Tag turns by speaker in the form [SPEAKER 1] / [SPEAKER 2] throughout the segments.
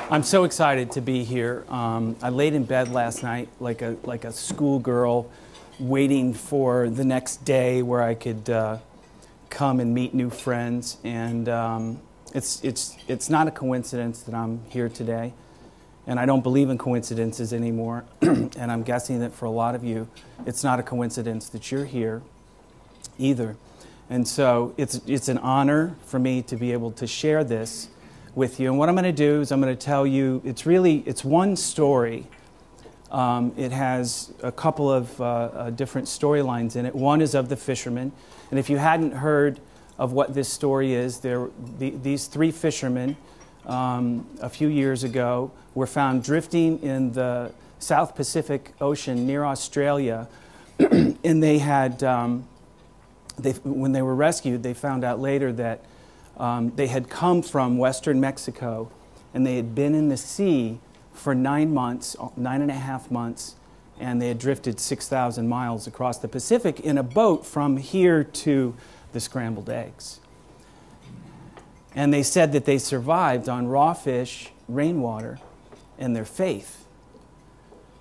[SPEAKER 1] I'm so excited to be here. I laid in bed last night like a schoolgirl, waiting for the next day where I could come and meet new friends. And it's not a coincidence that I'm here today. And I don't believe in coincidences anymore. And I'm guessing that for a lot of you, it's not a coincidence that you're here either. And so it's an honor for me to be able to share this with you. And what I'm going to do is I'm going to tell you, it's one story. It has a couple of different storylines in it. One is of the fishermen. And if you hadn't heard of what this story is, these three fishermen a few years ago were found drifting in the South Pacific Ocean near Australia. And they had, when they were rescued, they found out later that they had come from western Mexico, and they had been in the sea for 9 months, 9.5 months, and they had drifted 6,000 miles across the Pacific in a boat from here to the scrambled eggs. And they said that they survived on raw fish, rainwater, and their faith.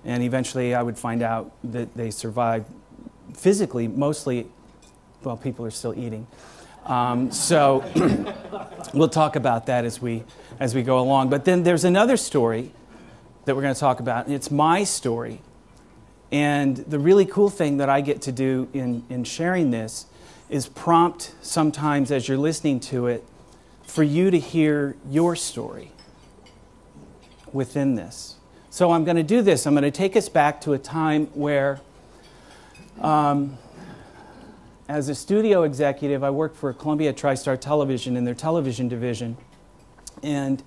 [SPEAKER 1] And eventually I would find out that they survived physically, mostly, well, people are still eating. So we'll talk about that as we go along. But then there's another story that we're going to talk about, and it's my story. And the really cool thing that I get to do in sharing this is prompt sometimes as you're listening to it for you to hear your story within this. So I'm going to do this. I'm going to take us back to a time where as a studio executive, I worked for Columbia TriStar Television in their television division. And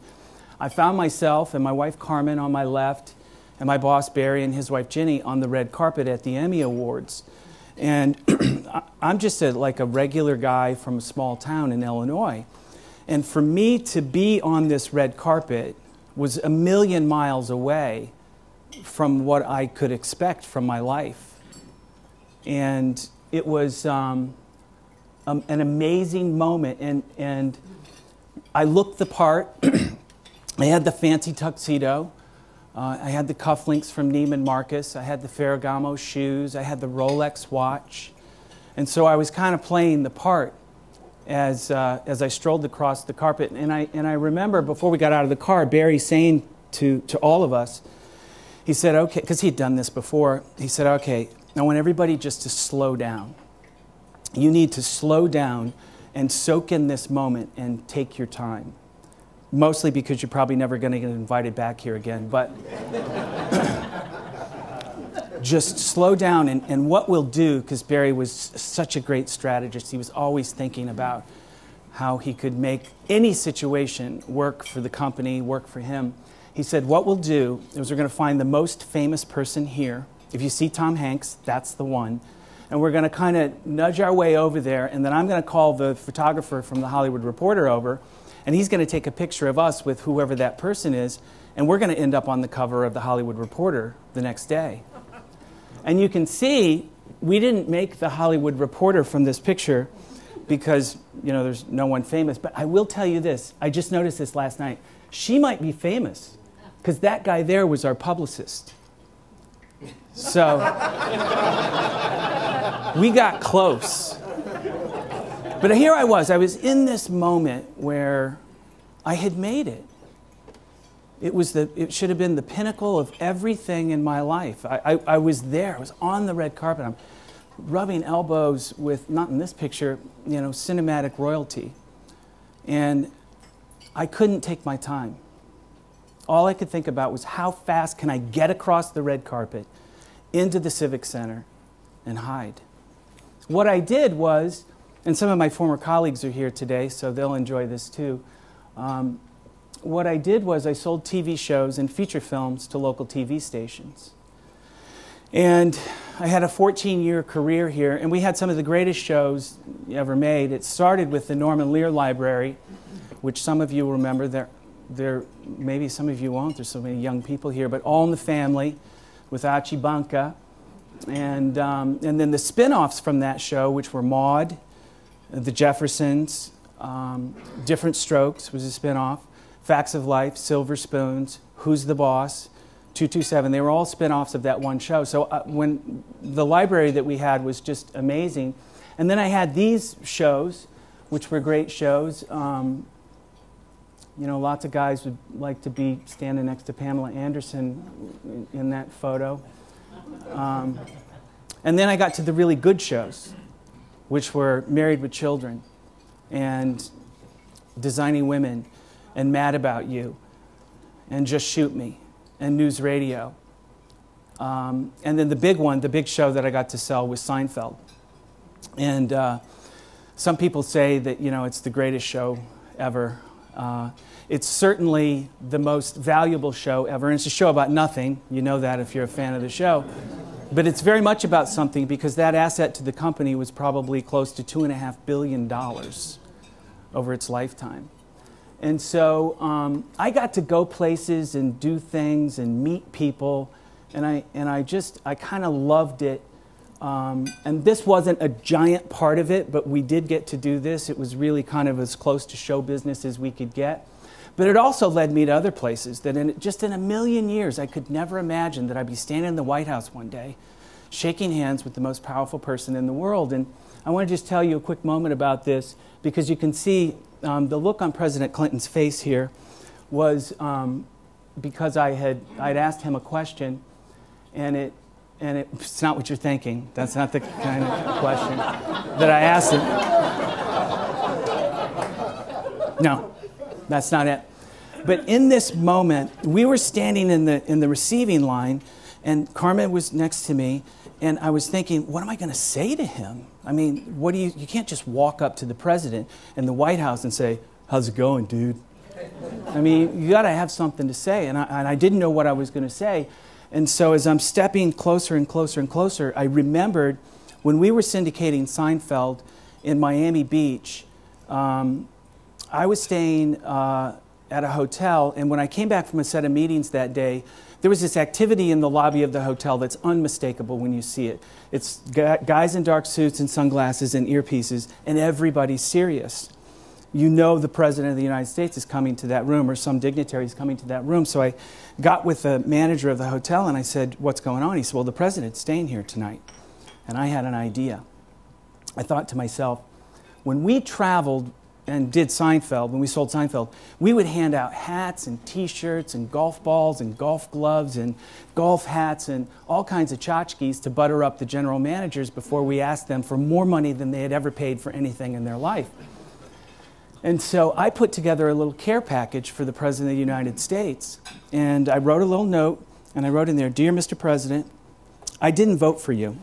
[SPEAKER 1] I found myself and my wife Carmen on my left, and my boss Barry and his wife Ginny on the red carpet at the Emmy Awards. And I'm just like a regular guy from a small town in Illinois. And for me to be on this red carpet was a million miles away from what I could expect from my life. And it was an amazing moment, and I looked the part. I had the fancy tuxedo. I had the cufflinks from Neiman Marcus. I had the Ferragamo shoes. I had the Rolex watch. And so I was kind of playing the part as I strolled across the carpet. And I remember before we got out of the car, Barry saying to all of us, he said, okay, because he'd done this before, he said, okay, I want everybody just to slow down. You need to slow down and soak in this moment and take your time. Mostly because you're probably never going to get invited back here again. But just slow down. And what we'll do, because Barry was such a great strategist, he was always thinking about how he could make any situation work for the company, work for him. He said, what we'll do is we're going to find the most famous person here. If you see Tom Hanks, that's the one. And we're going to kind of nudge our way over there, and then I'm going to call the photographer from the Hollywood Reporter over, and he's going to take a picture of us with whoever that person is, and we're going to end up on the cover of the Hollywood Reporter the next day. And you can see we didn't make the Hollywood Reporter from this picture because, you know, there's no one famous. But I will tell you this. I just noticed this last night. She might be famous because that guy there was our publicist. So we got close. But here I was in this moment where I had made it. It should have been the pinnacle of everything in my life. I was there. I was on the red carpet. I'm rubbing elbows with, not in this picture, you know, cinematic royalty. And I couldn't take my time. All I could think about was how fast can I get across the red carpet into the Civic Center and hide. What I did was, and some of my former colleagues are here today, so they'll enjoy this too. What I did was I sold TV shows and feature films to local TV stations. And I had a 14-year career here, and we had some of the greatest shows ever made. It started with the Norman Lear Library, which some of you will remember. Maybe some of you won't. There's so many young people here, but All in the Family with Archie Bunker. And then the spin-offs from that show, which were Maude, The Jeffersons, Different Strokes was a spin-off, Facts of Life, Silver Spoons, Who's the Boss, 227. They were all spin-offs of that one show. So when the library that we had was just amazing. And then I had these shows, which were great shows. You know, lots of guys would like to be standing next to Pamela Anderson in that photo. And then I got to the really good shows, which were Married with Children and Designing Women and Mad About You and Just Shoot Me and News Radio. And then the big one, the big show that I got to sell was Seinfeld. And some people say that, you know, it's the greatest show ever. It's certainly the most valuable show ever, and it's a show about nothing. You know that if you're a fan of the show. But it's very much about something, because that asset to the company was probably close to $2.5 billion over its lifetime. And so I got to go places and do things and meet people, and I kind of loved it. And this wasn't a giant part of it, but we did get to do this. It was really kind of as close to show business as we could get. But it also led me to other places that just in a million years I could never imagine that I'd be standing in the White House one day shaking hands with the most powerful person in the world. And I want to just tell you a quick moment about this, because you can see the look on President Clinton's face here was because I'd asked him a question, and it's not what you're thinking. That's not the kind of question that I asked him. No, that's not it. But in this moment, we were standing in the receiving line, and Carmen was next to me, and I was thinking, what am I going to say to him? I mean, you can't just walk up to the president in the White House and say, "How's it going, dude?" I mean, you got to have something to say, and I didn't know what I was going to say. And so as I'm stepping closer and closer and closer, I remembered when we were syndicating Seinfeld in Miami Beach, I was staying at a hotel, and when I came back from a set of meetings that day, there was this activity in the lobby of the hotel that's unmistakable when you see it. It's guys in dark suits and sunglasses and earpieces, and everybody's serious. You know the President of the United States is coming to that room, or some dignitary is coming to that room. So I got with the manager of the hotel and I said, "What's going on?" He said, "Well, the President's staying here tonight." And I had an idea. I thought to myself, when we traveled and did Seinfeld, when we sold Seinfeld, we would hand out hats and T-shirts and golf balls and golf gloves and golf hats and all kinds of tchotchkes to butter up the general managers before we asked them for more money than they had ever paid for anything in their life. And so I put together a little care package for the President of the United States. And I wrote a little note, and I wrote in there, "Dear Mr. President, I didn't vote for you."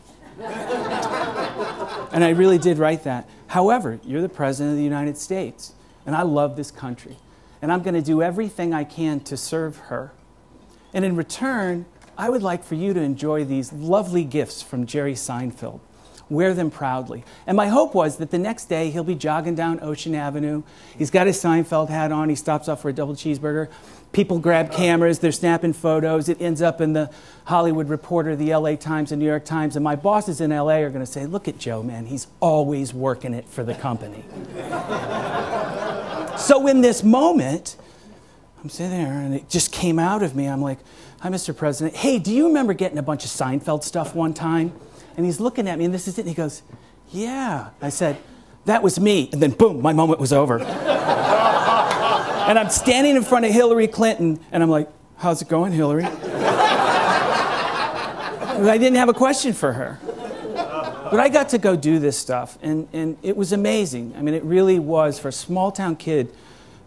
[SPEAKER 1] And I really did write that. However, you're the President of the United States, and I love this country. And I'm going to do everything I can to serve her. And in return, I would like for you to enjoy these lovely gifts from Jerry Seinfeld. Wear them proudly. And my hope was that the next day he'll be jogging down Ocean Avenue. He's got his Seinfeld hat on. He stops off for a double cheeseburger. People grab cameras. They're snapping photos. It ends up in the Hollywood Reporter, the LA Times, the New York Times. And my bosses in LA are going to say, "Look at Joe, man. He's always working it for the company." So in this moment, I'm sitting there, and it just came out of me. I'm like, "Hi, Mr. President. Hey, do you remember getting a bunch of Seinfeld stuff one time?" And he's looking at me, and this is it, and he goes, "Yeah." I said, "That was me." And then, boom, my moment was over. And I'm standing in front of Hillary Clinton, and I'm like, "How's it going, Hillary?" I didn't have a question for her. But I got to go do this stuff, and it was amazing. I mean, it really was, for a small-town kid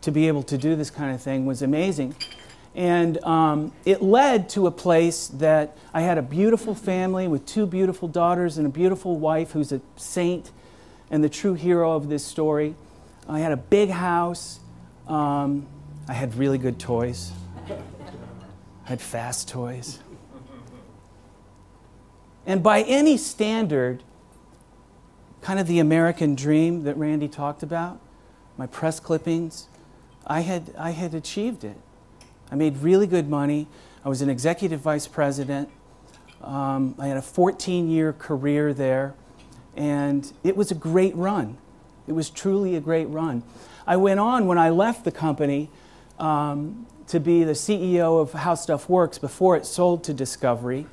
[SPEAKER 1] to be able to do this kind of thing was amazing. And it led to a place that I had a beautiful family with 2 beautiful daughters and a beautiful wife who's a saint and the true hero of this story. I had a big house. I had really good toys. I had fast toys. And by any standard, kind of the American dream that Randy talked about, my press clippings, I had achieved it. I made really good money. I was an executive vice president. I had a 14-year career there, and it was a great run. It was truly a great run. I went on, when I left the company, to be the CEO of How Stuff Works before it sold to Discovery,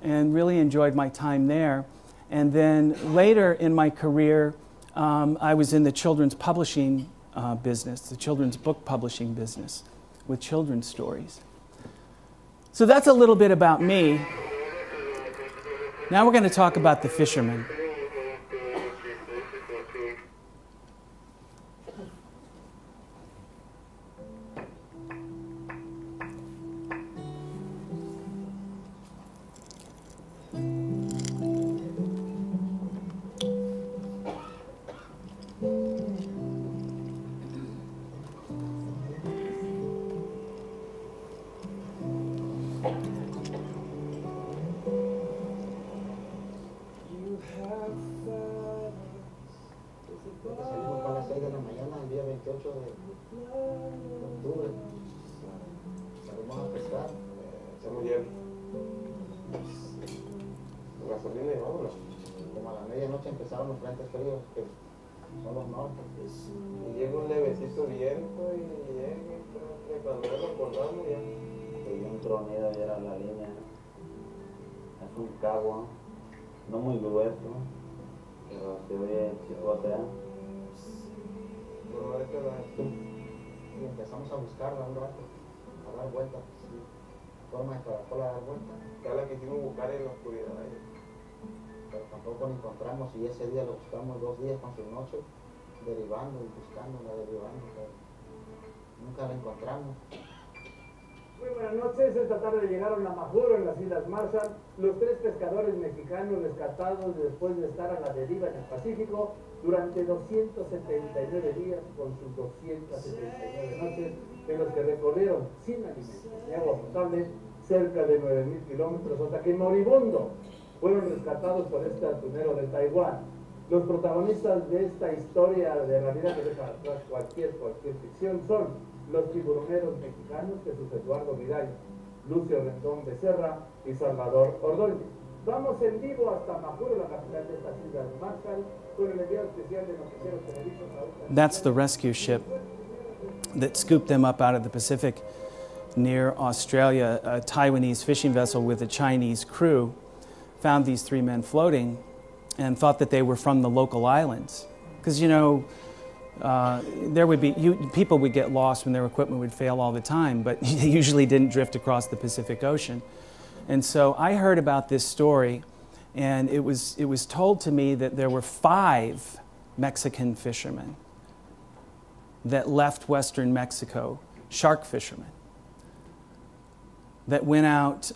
[SPEAKER 1] and really enjoyed my time there. And then later in my career, I was in the children's publishing business, the children's book publishing business, with children's stories. So that's a little bit about me. Now we're going to talk about the fishermen.
[SPEAKER 2] Salimos para las 6 de la mañana el día 28 de octubre. Salimos a pescar.
[SPEAKER 3] Estamos llenos. Con gasolina y vámonos.
[SPEAKER 2] Como a la medianoche empezaron los frentes fríos, que son los nortes.
[SPEAKER 3] Y llega un levecito viento y llega, y cuando nos acordamos ya.
[SPEAKER 4] Y un tronido y era la línea. Es un cabo, no muy grueso, pero se oye chicotea.
[SPEAKER 3] Bueno, ahorita
[SPEAKER 2] Y empezamos a buscarla un rato, a dar vueltas. Sí. Forma de caracol a dar vueltas.
[SPEAKER 3] ya la quisimos buscar en la oscuridad.
[SPEAKER 2] Pero tampoco la encontramos y ese día lo buscamos 2 días con su noche, derivando y buscándola, derivando. Pero nunca la encontramos.
[SPEAKER 5] Muy buenas noches, esta tarde llegaron a Majuro en las Islas Marshall los 3 pescadores mexicanos rescatados después de estar a la deriva en el Pacífico durante 279 días con sus 279 noches en los que recorrieron sin alimentos ni agua potable cerca de 9,000 kilómetros hasta que moribundos fueron rescatados por este atunero de Taiwán. Los protagonistas de esta historia de realidad que deja atrás cualquier ficción son los tiburoneros mexicanos Jesús Eduardo Vidal, Lucio Rendón Becerra y Salvador Ordóñez. Vamos en vivo hasta Majuro, la capital de estas Islas Marshall, con el enviado especial de Noticiero Televisión.
[SPEAKER 1] That's the rescue ship that scooped them up out of the Pacific near Australia. A Taiwanese fishing vessel with a Chinese crew found these 3 men floating and thought that they were from the local islands. Because, you know, there would be people would get lost when their equipment would fail all the time, but they usually didn't drift across the Pacific Ocean. And so I heard about this story, and it was told to me that there were 5 Mexican fishermen that left western Mexico, shark fishermen, that went out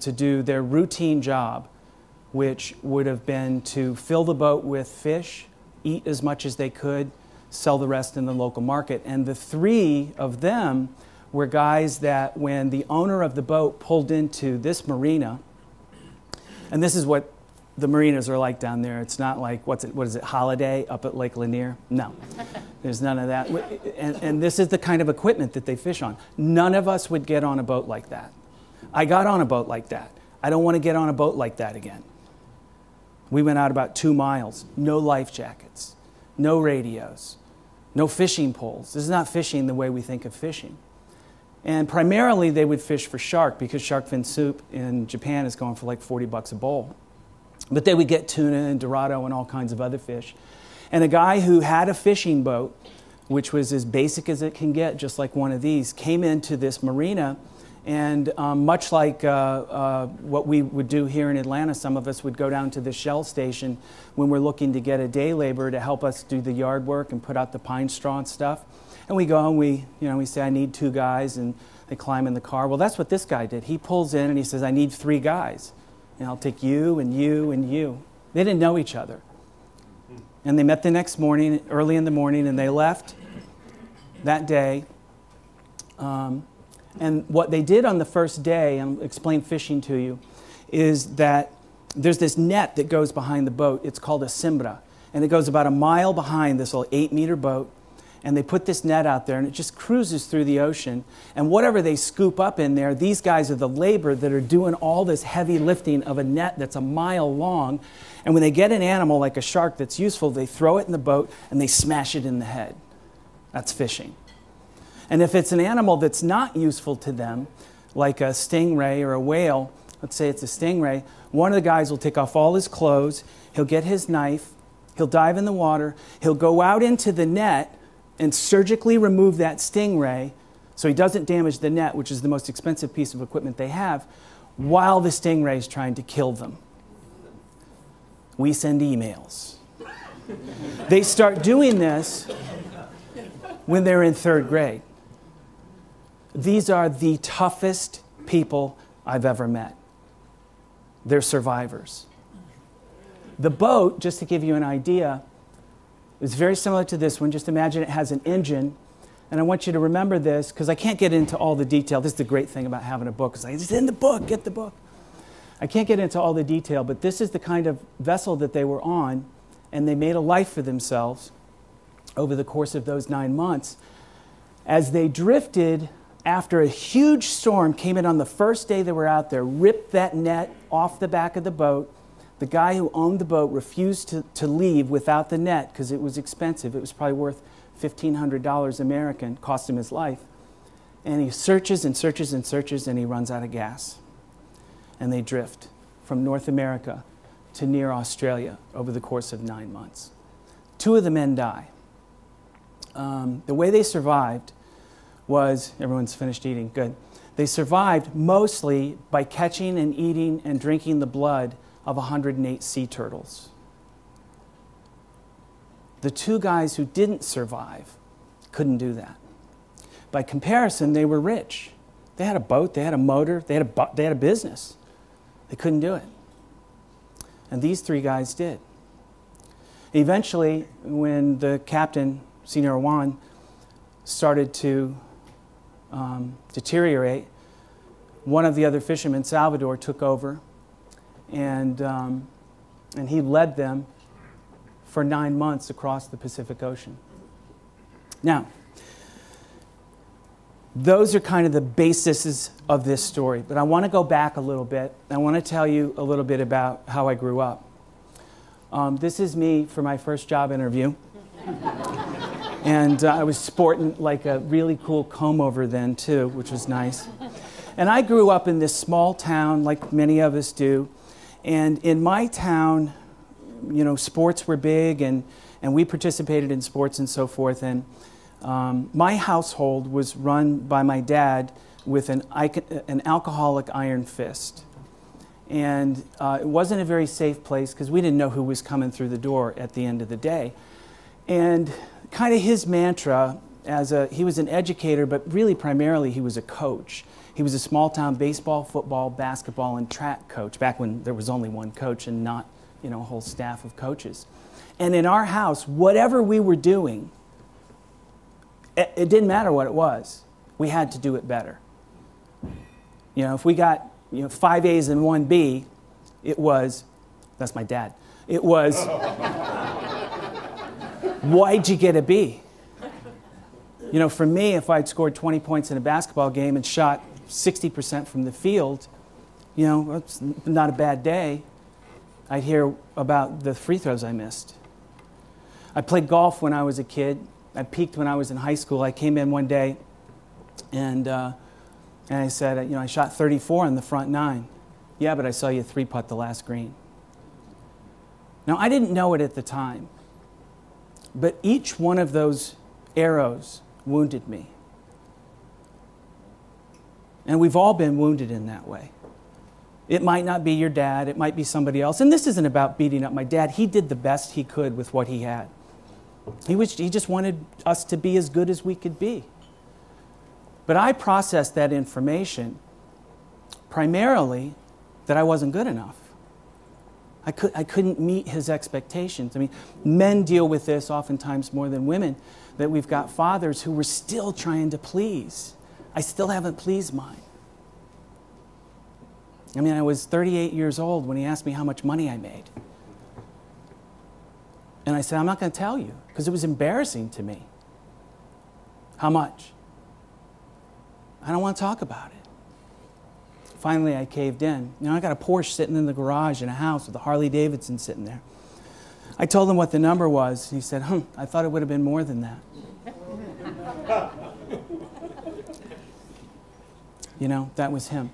[SPEAKER 1] to do their routine job, which would have been to fill the boat with fish, eat as much as they could, sell the rest in the local market. And the 3 of them were guys that when the owner of the boat pulled into this marina, and this is what the marinas are like down there. It's not like, what is it, Holiday up at Lake Lanier? No, there's none of that. And this is the kind of equipment that they fish on. None of us would get on a boat like that. I got on a boat like that. I don't want to get on a boat like that again. We went out about 2 miles, no life jackets, no radios, no fishing poles. This is not fishing the way we think of fishing. And primarily they would fish for shark because shark fin soup in Japan is going for like $40 a bowl. But they would get tuna and dorado and all kinds of other fish. And a guy who had a fishing boat, which was as basic as it can get, just like one of these, came into this marina. And much like what we would do here in Atlanta, some of us would go down to the Shell station when we're looking to get a day laborer to help us do the yard work and put out the pine straw and stuff. And we go and we say, I need 2 guys, and they climb in the car. Well, that's what this guy did. He pulls in and he says, I need 3 guys. And I'll take you and you and you. They didn't know each other. And they met the next morning, early in the morning, and they left that day. And what they did on the first day, and I'll explain fishing to you, is that there's this net that goes behind the boat. It's called a cimbra. And it goes about a mile behind this little 8-meter boat. And they put this net out there, and it just cruises through the ocean. And whatever they scoop up in there, these guys are the labor that are doing all this heavy lifting of a net that's a mile long. And when they get an animal like a shark that's useful, they throw it in the boat, and they smash it in the head. That's fishing. And if it's an animal that's not useful to them, like a stingray or a whale, let's say it's a stingray, one of the guys will take off all his clothes, he'll get his knife, he'll dive in the water, he'll go out into the net and surgically remove that stingray so he doesn't damage the net, which is the most expensive piece of equipment they have, while the stingray is trying to kill them. We send emails. They start doing this when they're in 3rd grade. These are the toughest people I've ever met. They're survivors. The boat, just to give you an idea, is very similar to this one. Just imagine it has an engine. And I want you to remember this, because I can't get into all the detail. This is the great thing about having a book. It's like, it's in the book, get the book. I can't get into all the detail, but this is the kind of vessel that they were on, and they made a life for themselves over the course of those 9 months. As they drifted, after a huge storm came in on the first day they were out there, ripped that net off the back of the boat. The guy who owned the boat refused to leave without the net because it was expensive. It was probably worth $1,500 American, cost him his life. And he searches and searches and searches, and he runs out of gas. And they drift from North America to near Australia over the course of 9 months. 2 of the men die. The way they survived was, everyone's finished eating, good. They survived mostly by catching and eating and drinking the blood of 108 sea turtles. The 2 guys who didn't survive couldn't do that. By comparison, they were rich. They had a boat, they had a motor, they had a business. They couldn't do it. And these 3 guys did. Eventually, when the captain, Senor Juan, started to deteriorate, one of the other fishermen, Salvador, took over, and he led them for 9 months across the Pacific Ocean. Now, those are kind of the bases of this story, but I want to go back a little bit. I want to tell you a little bit about how I grew up. This is me for my first job interview. And I was sporting like a really cool comb-over then, too, which was nice. And I grew up in this small town, like many of us do. And in my town, you know, sports were big, and we participated in sports and so forth. And my household was run by my dad with an alcoholic iron fist. And it wasn't a very safe place because we didn't know who was coming through the door at the end of the day. And kind of his mantra, he was an educator, but really primarily he was a coach. He was a small-town baseball, football, basketball, and track coach, back when there was only one coach and not, you know, a whole staff of coaches. And in our house, whatever we were doing, it didn't matter what it was. We had to do it better. You know, if we got 5 A's and 1 B, it was, that's my dad, it was, why'd you get a B? You know, for me, if I'd scored 20 points in a basketball game and shot 60% from the field, you know, it's not a bad day. I'd hear about the free throws I missed. I played golf when I was a kid. I peaked when I was in high school. I came in one day and I said, you know, I shot 34 on the front 9. Yeah, but I saw you 3-putt the last green. Now, I didn't know it at the time, but each one of those arrows wounded me. And we've all been wounded in that way. It might not be your dad, it might be somebody else. And this isn't about beating up my dad. He did the best he could with what he had. He just wanted us to be as good as we could be. But I processed that information primarily that I wasn't good enough. I couldn't meet his expectations. I mean, men deal with this oftentimes more than women, that we've got fathers who were still trying to please. I still haven't pleased mine. I mean, I was 38 years old when he asked me how much money I made. And I said, I'm not going to tell you, because it was embarrassing to me. How much? I don't want to talk about it. Finally, I caved in. You know, I got a Porsche sitting in the garage in a house with a Harley Davidson sitting there. I told him what the number was. He said, I thought it would have been more than that. You know, that was him.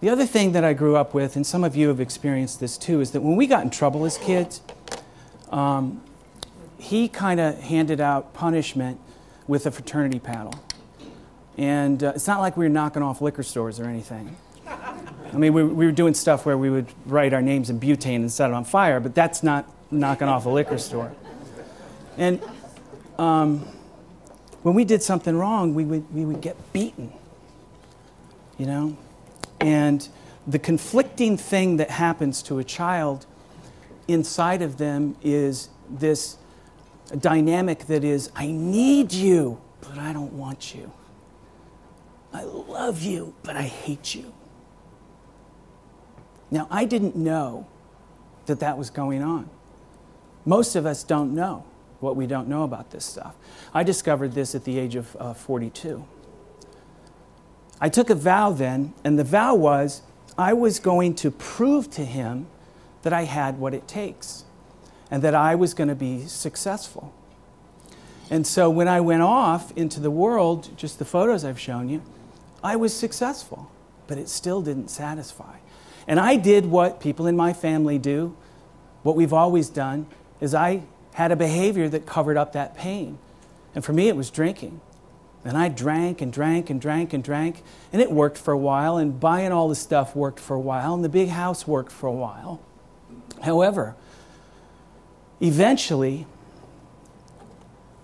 [SPEAKER 1] The other thing that I grew up with, and some of you have experienced this too, is that when we got in trouble as kids, he kind of handed out punishment with a fraternity paddle. And it's not like we were knocking off liquor stores or anything. I mean, we were doing stuff where we would write our names in butane and set it on fire, but that's not knocking off a liquor store. And when we did something wrong, we would get beaten, you know? And the conflicting thing that happens to a child inside of them is this dynamic that is, I need you, but I don't want you. I love you, but I hate you. Now, I didn't know that that was going on. Most of us don't know what we don't know about this stuff. I discovered this at the age of 42. I took a vow then, and the vow was I was going to prove to him that I had what it takes and that I was going to be successful. And so when I went off into the world, just the photos I've shown you, I was successful, but it still didn't satisfy. And I did what people in my family do, what we've always done, is I had a behavior that covered up that pain. And for me, it was drinking. And I drank and drank and drank and drank, and it worked for a while, and buying all the stuff worked for a while, and the big house worked for a while. However, eventually,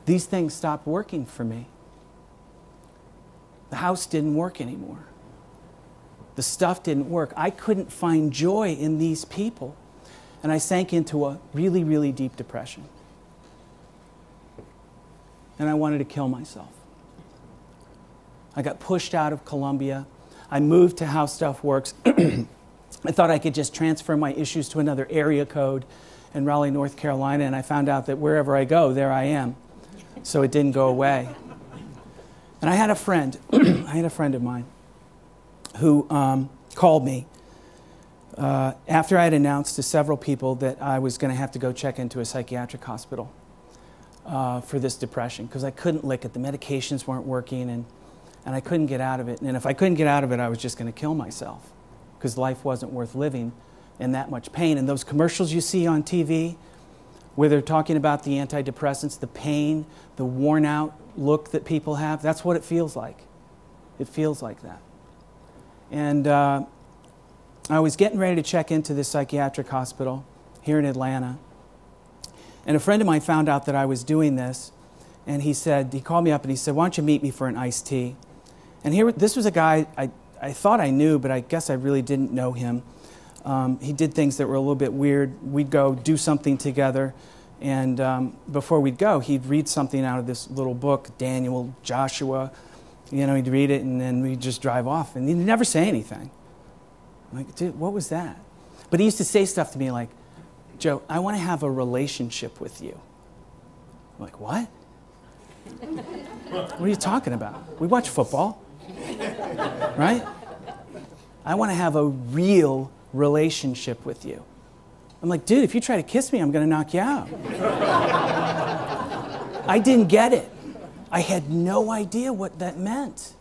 [SPEAKER 1] these things stopped working for me. The house didn't work anymore. The stuff didn't work. I couldn't find joy in these people, and I sank into a really, really deep depression. And I wanted to kill myself. I got pushed out of Columbia. I moved to How Stuff Works. I thought I could just transfer my issues to another area code in Raleigh, North Carolina, and I found out that wherever I go, there I am. So it didn't go away. And I had a friend, of mine, who called me after I had announced to several people that I was going to have to go check into a psychiatric hospital for this depression, because I couldn't lick it. The medications weren't working, and I couldn't get out of it. And if I couldn't get out of it, I was just going to kill myself, because life wasn't worth living in that much pain. And those commercials you see on TV where they're talking about the antidepressants, the pain, the worn out look that people have, that's what it feels like. It feels like that. And I was getting ready to check into this psychiatric hospital here in Atlanta. And a friend of mine found out that I was doing this, and he called me up and he said, why don't you meet me for an iced tea? And this was a guy I thought I knew, but I guess I really didn't know him. He did things that were a little bit weird. We'd go do something together, and before we'd go, he'd read something out of this little book, Daniel, Joshua. You know, he'd read it, and then we'd just drive off, and he'd never say anything. I'm like, dude, what was that? But he used to say stuff to me like, Joe, I want to have a relationship with you. I'm like, what? What are you talking about? We watch football, right? I want to have a real relationship with you. I'm like, dude, if you try to kiss me, I'm going to knock you out. I didn't get it. I had no idea what that meant.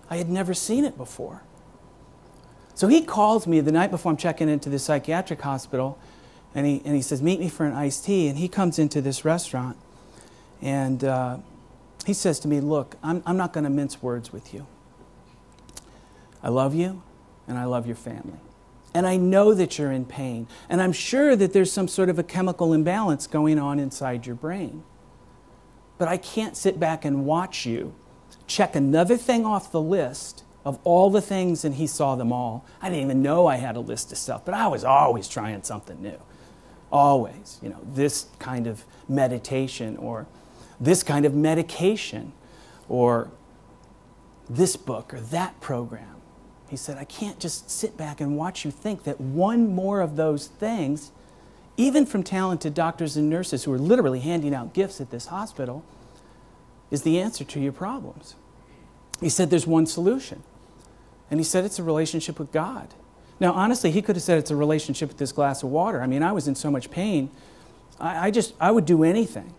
[SPEAKER 1] I had never seen it before. So he calls me the night before I'm checking into the psychiatric hospital, and he says, meet me for an iced tea. And he comes into this restaurant, and he says to me, look, I'm not going to mince words with you. I love you, and I love your family. And I know that you're in pain. And I'm sure that there's some sort of a chemical imbalance going on inside your brain. But I can't sit back and watch you check another thing off the list of all the things, and he saw them all. I didn't even know I had a list of stuff, but I was always trying something new. Always. You know, this kind of meditation, or this kind of medication, or this book or that program. He said, I can't just sit back and watch you think that one more of those things, even from talented doctors and nurses who are literally handing out gifts at this hospital, is the answer to your problems. He said there's one solution. And he said it's a relationship with God. Now, honestly, he could have said it's a relationship with this glass of water. I mean, I was in so much pain, I would do anything.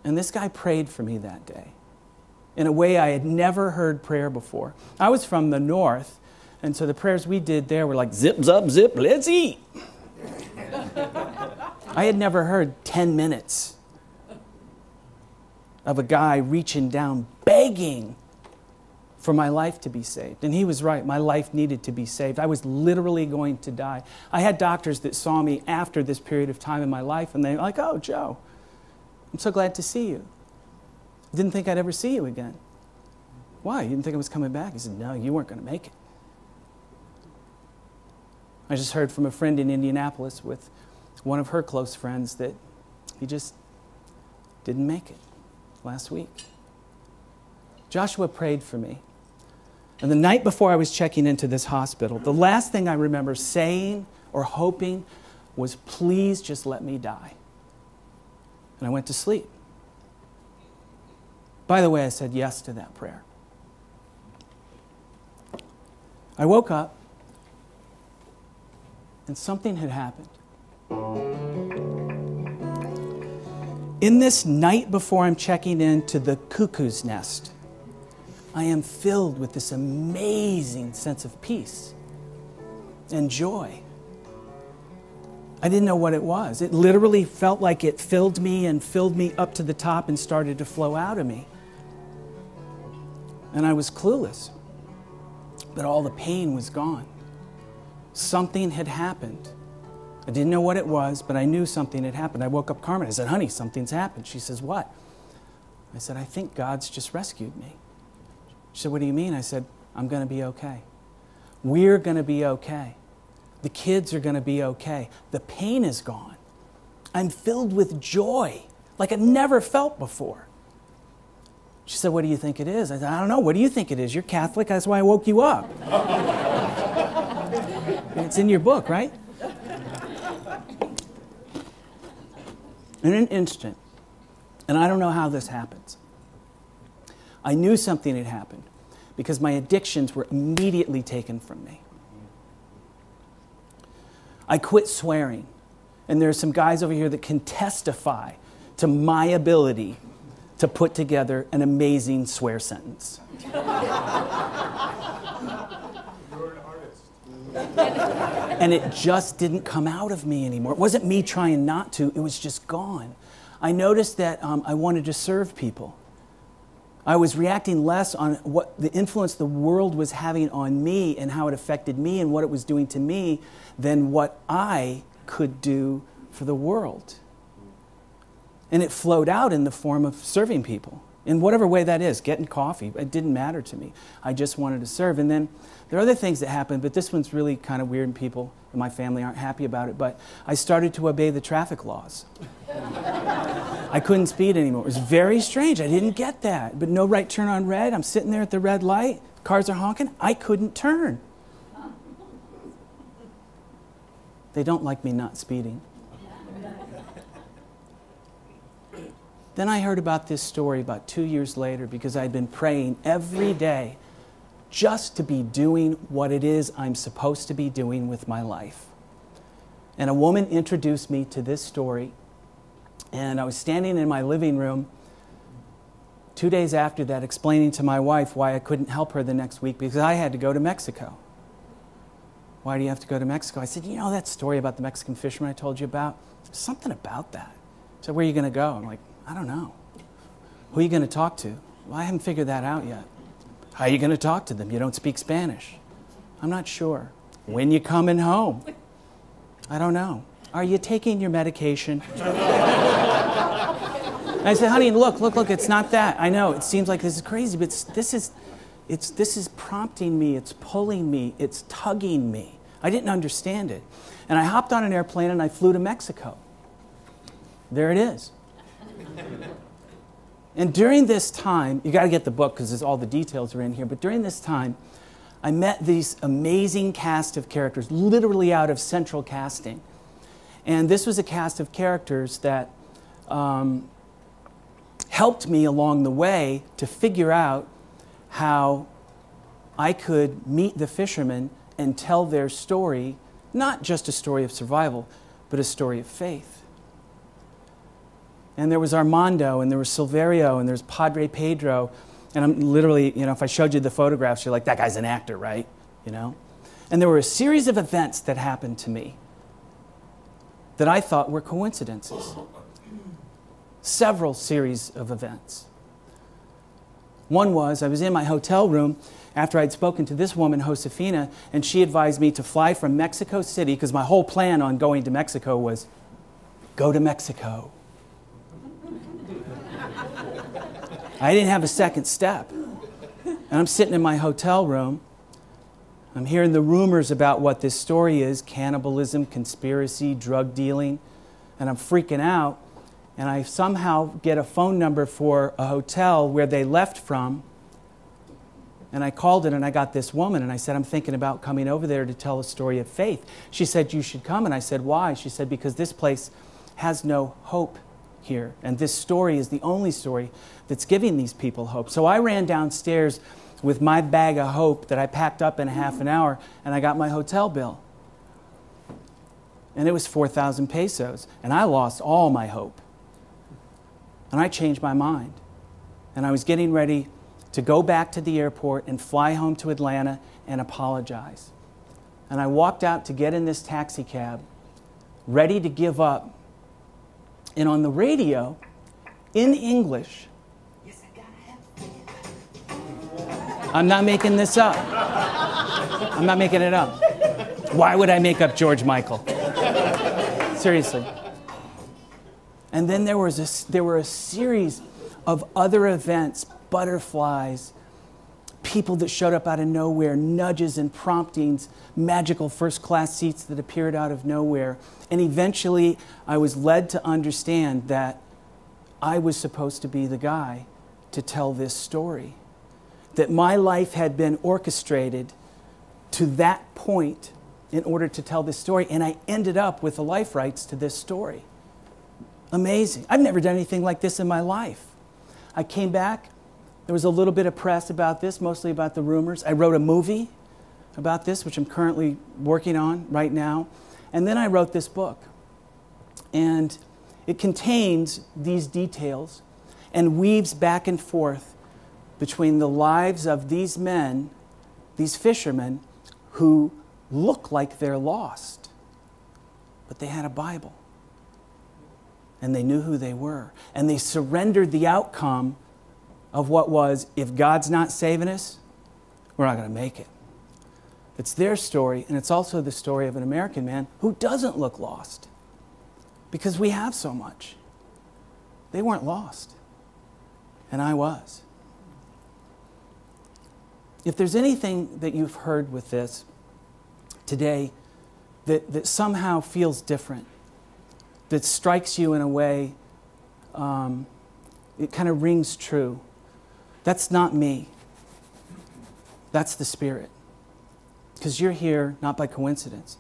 [SPEAKER 1] And this guy prayed for me that day. in a way I had never heard prayer before. I was from the north, and so the prayers we did there were like, zip, zap, zip, let's eat. I had never heard 10 minutes of a guy reaching down, begging for my life to be saved. And he was right. My life needed to be saved. I was literally going to die. I had doctors that saw me after this period of time in my life, and they were like, oh, Joe, I'm so glad to see you. Didn't think I'd ever see you again. Why? You didn't think I was coming back? He said, no, you weren't going to make it. I just heard from a friend in Indianapolis with one of her close friends that he just didn't make it last week. Joshua prayed for me. And the night before I was checking into this hospital, the last thing I remember saying or hoping was, please just let me die. And I went to sleep. By the way, I said yes to that prayer. I woke up and something had happened. In this night before I'm checking into the cuckoo's nest, I am filled with this amazing sense of peace and joy. I didn't know what it was. It literally felt like it filled me and filled me up to the top and started to flow out of me. And I was clueless, but all the pain was gone. Something had happened. I didn't know what it was, but I knew something had happened. I woke up Carmen. I said, honey, something's happened. She says, what? I said, I think God's just rescued me. She said, what do you mean? I said, I'm going to be okay. We're going to be okay. The kids are going to be okay. The pain is gone. I'm filled with joy like I've never felt before. She said, what do you think it is? I said, I don't know. What do you think it is? You're Catholic. That's why I woke you up. It's in your book, right? In an instant, and I don't know how this happens, I knew something had happened because my addictions were immediately taken from me. I quit swearing, and there are some guys over here that can testify to my ability to put together an amazing swear sentence.
[SPEAKER 3] You're an artist.
[SPEAKER 1] And it just didn't come out of me anymore. It wasn't me trying not to, it was just gone. I noticed that I wanted to serve people. I was reacting less on what the influence the world was having on me and how it affected me and what it was doing to me than what I could do for the world. And it flowed out in the form of serving people. In whatever way that is, getting coffee, it didn't matter to me. I just wanted to serve. And then there are other things that happened, but this one's really kind of weird and people in my family aren't happy about it. But I started to obey the traffic laws. I couldn't speed anymore. It was very strange. I didn't get that. But no right turn on red. I'm sitting there at the red light. Cars are honking. I couldn't turn. They don't like me not speeding. Then I heard about this story about 2 years later because I'd been praying every day just to be doing what it is I'm supposed to be doing with my life. And a woman introduced me to this story, and I was standing in my living room 2 days after that explaining to my wife why I couldn't help her the next week because I had to go to Mexico. Why do you have to go to Mexico? I said, you know that story about the Mexican fisherman I told you about? There's something about that. She said, where are you going to go? I'm like, I don't know. Who are you going to talk to? Well, I haven't figured that out yet. How are you going to talk to them? You don't speak Spanish. I'm not sure. When you coming home? I don't know. Are you taking your medication? I said, honey, look, it's not that. I know, it seems like this is crazy, but this is prompting me, it's pulling me, it's tugging me. I didn't understand it. And I hopped on an airplane and I flew to Mexico. There it is. And during this time, you got to get the book because all the details are in here, but during this time, I met these amazing cast of characters, literally out of central casting. And this was a cast of characters that helped me along the way to figure out how I could meet the fishermen and tell their story, not just a story of survival, but a story of faith. And there was Armando, and there was Silverio, and there's Padre Pedro, And I'm literally, you know, if I showed you the photographs, you're like, that guy's an actor, right? You know? And there were a series of events that happened to me that I thought were coincidences. Several series of events. One was, I was in my hotel room after I'd spoken to this woman, Josefina, and she advised me to fly from Mexico City, because my whole plan on going to Mexico was, go to Mexico. I didn't have a second step. And I'm sitting in my hotel room. I'm hearing the rumors about what this story is, cannibalism, conspiracy, drug dealing, and I'm freaking out. And I somehow get a phone number for a hotel where they left from. And I called it, and I got this woman, and I said, I'm thinking about coming over there to tell a story of faith. She said, you should come. And I said, why? She said, because this place has no hope here. And this story is the only story that's giving these people hope. So I ran downstairs with my bag of hope that I packed up in a half an hour, and I got my hotel bill. And it was 4,000 pesos. And I lost all my hope. And I changed my mind. And I was getting ready to go back to the airport and fly home to Atlanta and apologize. And I walked out to get in this taxi cab, ready to give up. And on the radio, in English, I'm not making this up. I'm not making it up. Why would I make up George Michael? Seriously. And then there were a series of other events, butterflies, people that showed up out of nowhere, nudges and promptings, magical first-class seats that appeared out of nowhere. And eventually, I was led to understand that I was supposed to be the guy to tell this story. That my life had been orchestrated to that point in order to tell this story, and I ended up with the life rights to this story. Amazing. I've never done anything like this in my life. I came back. There was a little bit of press about this, mostly about the rumors. I wrote a movie about this, which I'm currently working on right now. And then I wrote this book. And it contains these details and weaves back and forth between the lives of these men, these fishermen, who look like they're lost, but they had a Bible. And they knew who they were. And they surrendered the outcome of what was, if God's not saving us, we're not going to make it. It's their story, and it's also the story of an American man who doesn't look lost. Because we have so much. They weren't lost. And I was. If there's anything that you've heard with this today that somehow feels different, that strikes you in a way, it kind of rings true. That's not me. That's the Spirit. Because you're here not by coincidence.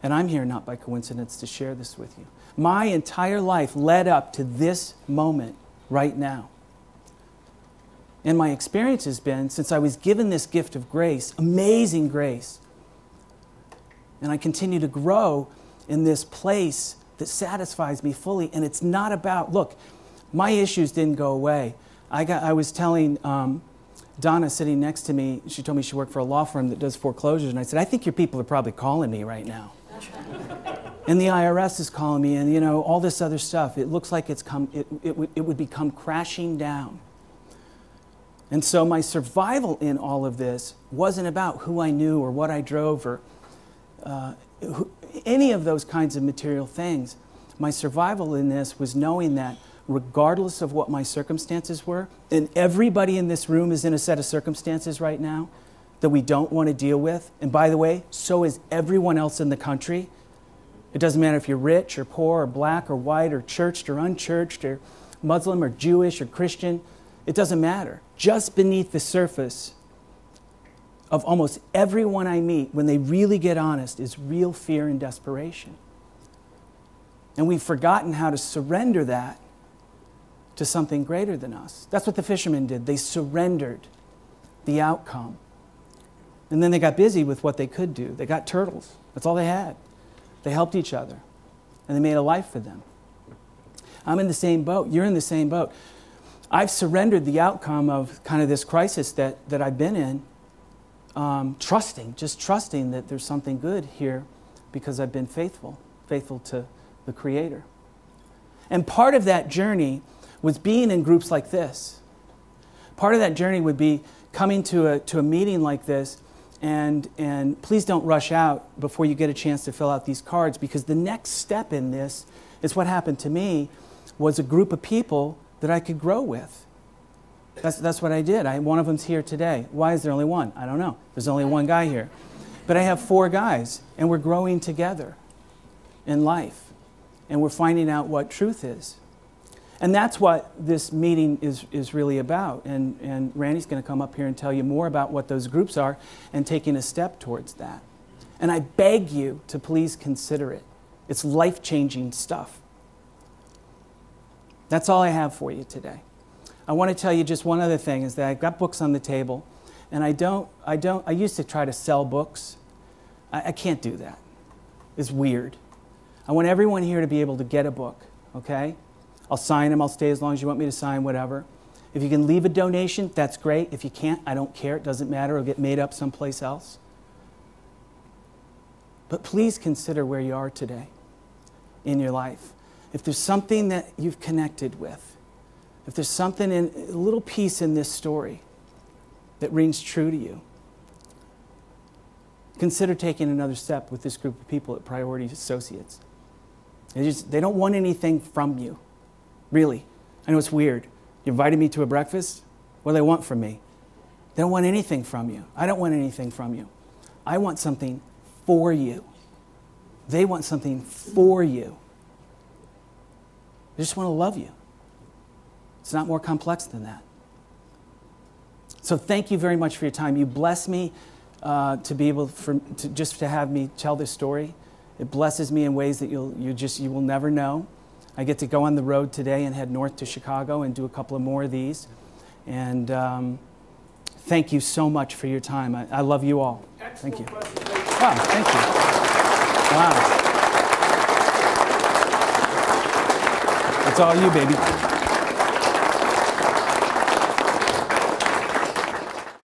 [SPEAKER 1] And I'm here not by coincidence to share this with you. My entire life led up to this moment right now. And my experience has been, since I was given this gift of grace, amazing grace, and I continue to grow in this place that satisfies me fully. And it's not about, look, my issues didn't go away. I was telling Donna sitting next to me, she told me she worked for a law firm that does foreclosures, and I said, I think your people are probably calling me right now. And the IRS is calling me, and you know, all this other stuff. It looks like it would become crashing down. And so my survival in all of this wasn't about who I knew or what I drove or any of those kinds of material things. My survival in this was knowing that regardless of what my circumstances were, and everybody in this room is in a set of circumstances right now that we don't want to deal with. And by the way, so is everyone else in the country. It doesn't matter if you're rich or poor or black or white or churched or unchurched or Muslim or Jewish or Christian. It doesn't matter. Just beneath the surface of almost everyone I meet, when they really get honest, is real fear and desperation. And we've forgotten how to surrender that to something greater than us. That's what the fishermen did. They surrendered the outcome. And then they got busy with what they could do. They got turtles. That's all they had. They helped each other. And they made a life for them. I'm in the same boat. You're in the same boat. I've surrendered the outcome of kind of this crisis that I've been in, just trusting that there's something good here because I've been faithful to the Creator. And part of that journey was being in groups like this. Part of that journey would be coming to a meeting like this, and please don't rush out before you get a chance to fill out these cards, because the next step in this is what happened to me, was a group of people that I could grow with. That's what I did. One of them's here today. Why is there only one? I don't know. There's only one guy here. But I have 4 guys, and we're growing together in life, and we're finding out what truth is. And that's what this meeting is really about. And Randy's going to come up here and tell you more about what those groups are and taking a step towards that. And I beg you to please consider it. It's life-changing stuff. That's all I have for you today. I want to tell you just one other thing, is that I've got books on the table, and I used to try to sell books. I can't do that. It's weird. I want everyone here to be able to get a book, okay? I'll sign them, I'll stay as long as you want me to sign, whatever. If you can leave a donation, that's great. If you can't, I don't care. It doesn't matter. It'll get made up someplace else. But please consider where you are today in your life. If there's something that you've connected with, if there's something, a little piece in this story that rings true to you, consider taking another step with this group of people at Priority Associates. They don't want anything from you, really. I know it's weird. You invited me to a breakfast. What do they want from me? They don't want anything from you. I don't want anything from you. I want something for you. They want something for you. They just want to love you. It's not more complex than that. So thank you very much for your time. You bless me to be able to have me tell this story. It blesses me in ways that you will never know. I get to go on the road today and head north to Chicago and do a couple of more of these. And thank you so much for your time. I love you all. Thank you. Wow, thank you. Wow. It's all you, baby.